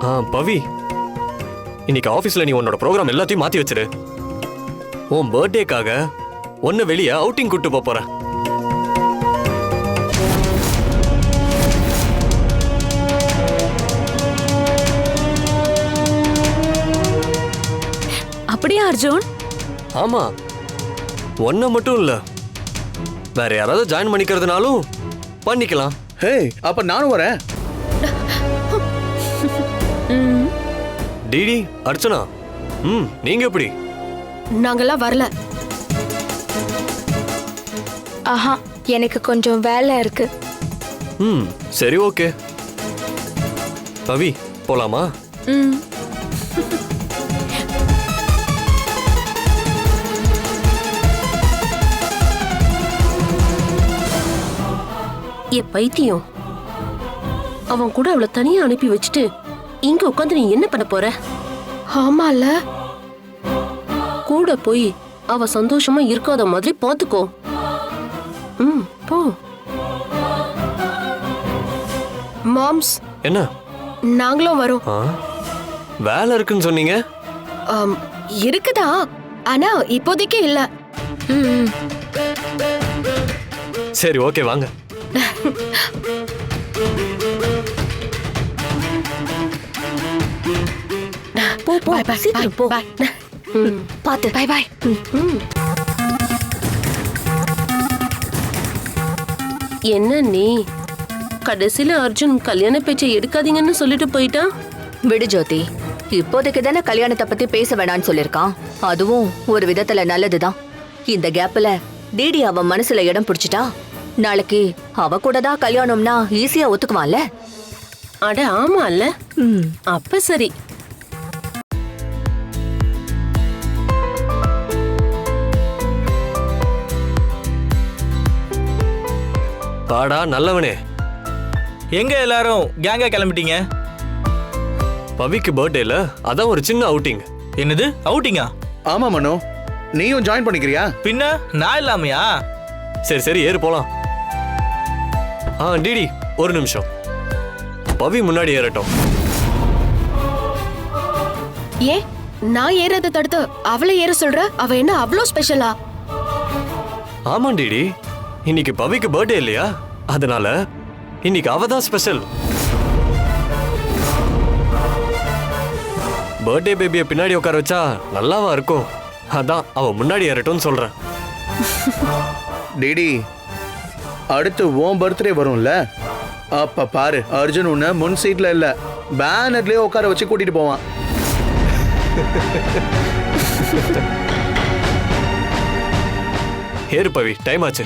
பவி, இன்னைக்கு ஆபீஸ்ல நீ உன்னோட ப்ரோக்ராம் எல்லாத்தையும் மாத்தி வச்சிரு. உன் பர்த்டேக்காக ஒன்னு வெளியே அவுட்டிங் கூட்டு போறேன். அப்படியா அர்ஜுன்? ஆமா, ஒன்ன மட்டும் இல்ல, வேற யாராவது ஜாயின் பண்ணிக்கிறதுனாலும் பண்ணிக்கலாம். ஹே, அப்ப நானும் வரேன். டிடி, அர்ச்சனா, நீங்க எப்படி? நாங்கெல்லாம் வரல. ஆஹா, எனக்கு கொஞ்சம் வேலை இருக்கு. சரி, ஓகே. பவி, போலாமா? பைத்தியம், அவன் கூட அவளை தனியா அனுப்பி வச்சுட்டு இங்க உட்காந்து நீ என்ன பண்ண போற? ஆமால, கூட போய் அவ சந்தோஷமா இருக்காத மாதிரி பாத்துக்கோ. போ. மாம்ஸ், என்ன? நாங்களும் வரோம். வேலை இருக்குன்னு சொன்னீங்க. இருக்குதா, ஆனா இப்போதைக்கு இல்ல. சரி, ஓகே, வாங்க. போ போ, சீக்கிரம் போ. பாத்து, பை பை. என்ன நீ கடைசியில அர்ஜுன் கல்யாண பேச்சை எடுக்காதீங்கன்னு சொல்லிட்டு போயிட்டான். விடு ஜோதி, இப்போதைக்கு தானே கல்யாணத்தை பத்தி பேச வேணாம்னு சொல்லிருக்கான். அதுவும் ஒரு விதத்துல நல்லதுதான். இந்த கேப்ல டிடி அவ மனசுல இடம் பிடிச்சிட்டா நாளைக்கு அவ கூட தான் கல்யாணம்னா ஈஸியா ஒத்துக்குவான்ல. அட ஆமா இல்ல, அப்ப சரி. பாடா நல்லவனே, எங்க எல்லாரும் கேங்கா கிளம்பிட்டீங்க? பவிக்கு பர்த்டேல அதான் ஒரு சின்ன அவுட்டிங். என்னது அவுட்டிங்கா? ஆமா மனோ, நீயும் ஜாயின் பண்ணிக்கிறியா? பின்ன நான் இல்லாமையா? சரி சரி, ஏறு போலாம். டிடி, ஒரு நிமிஷம். பவி முன்னாடி ஏறட்டும். ஏன் நான் ஏறத தடுத்து அவளை ஏற சொல்ற? அவ என்ன அவ்வளோ ஸ்பெஷலா? ஆமா டிடி, இன்னைக்கு பவிக்கு பர்த்டே இல்லையா, அதனால இன்னைக்கு அவ தான் ஸ்பெஷல். பர்த்டே பேபியை பின்னாடி உட்கார வச்சா நல்லாவா இருக்கும்? அதான் அவ முன்னாடி ஏறட்டும்னு சொல்றேன். டிடி, அடுத்து உன் பர்த்டே வரும்ல, அப்ப பாரு அர்ஜுன் உன்னை முன் சீட்ல இல்ல பேனர்லயே உட்கார வச்சு கூட்டிட்டு போவான். ஏறு பவி, டைம் ஆச்சு.